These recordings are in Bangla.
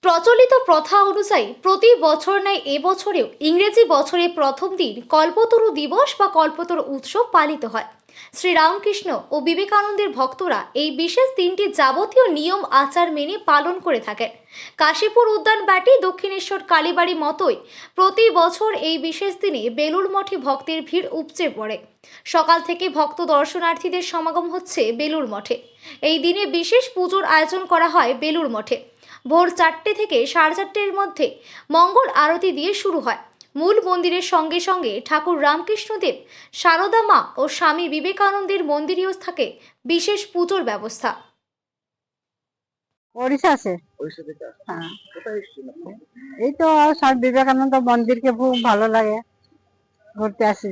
প্রচলিত প্রথা অনুযায়ী প্রতি বছর ন্যায় এবছরেও ইংরেজি বছরের প্রথম দিন কল্পতরু দিবস বা কল্পতরু উৎসব পালিত হয়। শ্রীরামকৃষ্ণ ও বিবেকানন্দের ভক্তরা এই বিশেষ দিনটি যাবতীয় নিয়ম আচার মেনে পালন করে থাকেন। কাশীপুর উদ্যানবাটি দক্ষিণেশ্বর কালীবাড়ি মতোই প্রতি বছর এই বিশেষ দিনে বেলুড় মঠে ভক্তের ভিড় উপচে পড়ে। সকাল থেকে ভক্ত দর্শনার্থীদের সমাগম হচ্ছে বেলুড় মঠে। এই দিনে বিশেষ পুজোর আয়োজন করা হয় বেলুড় মঠে। ভোর 4টে থেকে 4:30-এর মধ্যে মঙ্গল আরতি দিয়ে শুরু হয়। মূল মন্দিরের সঙ্গে সঙ্গে ঠাকুর রামকৃষ্ণদেব, সারদা মা ও স্বামী বিবেকানন্দের মন্দিরেও থাকে বিশেষ পুজোর ব্যবস্থা। ওড়িশা से। ওড়িশা থেকে আসছেন? हाँ, কোথায় এসেছেন আপনি? এই তো স্বামী বিবেকানন্দ মন্দিরকে খুব ভালো লাগে, ঘুরতে আসছি।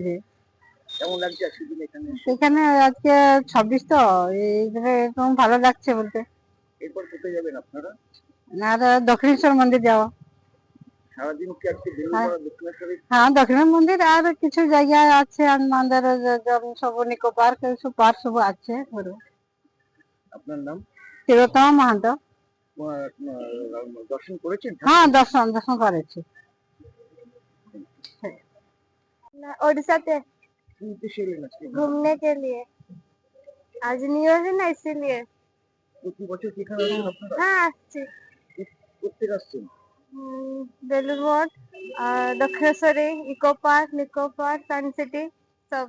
কেমন লাগছে আজকের দিন এখানে এসে? এখানে আজকে 26 তো এইখানে একদম ভালো লাগছে বলতে। এরপর কোথায় যাবেন আপনারা? আর দক্ষিণেশ্বর মন্দির যাওয়া। সারাদিন কি আজকে হ্যাঁ। বেলুড়মঠ দক্ষিণেশ্বরে? হ্যাঁ, দক্ষিণেশ্বর মন্দির আর কিছু জায়গায় আছে আমাদের সব নিকো পার্ক সব পার্ক সব আছে ঘুরবো। আপনার নাম? তিলোত্তমা মাহাতো। দর্শন করেছেন? হ্যাঁ, দর্শন করেছি। उड़ीसा से কি উদ্দেশ্যে এলেন আজকে? घूमने के लिए। आज न्यू ईयर है ना, इसीलिए। প্রতি বছর কি এখানে আসেন আপনারা? हाँ अच्छी। কোথেকে আসছেন? बेलूर मठ, दक्षिणेश्वरी, इको पार्क, साइंस सिटी सब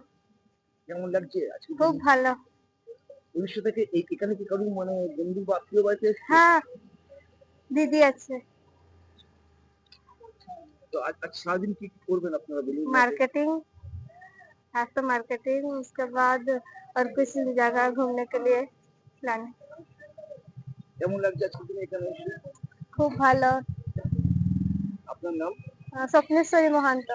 কেমন লাগছে আজকে? खूब ভালো। উড়িষ্যা থেকে এখানে কি কারো মানে বন্ধু বা আত্মীয় বাড়িতে এসেছে? हाँ दीदी अच्छे। তো আজ সারাদিন কি কি করবেন আপনারা বেলুড় মঠে? मार्केटिंग, आज तो मार्केटिंग, उसके बाद और कुछ जगह घूमने के लिए प्लान। কেমন লাগছে আজকের দিন এখানে এসে? खूब ভালো। আপনার নাম? स्वप्नेश्वरी महंत।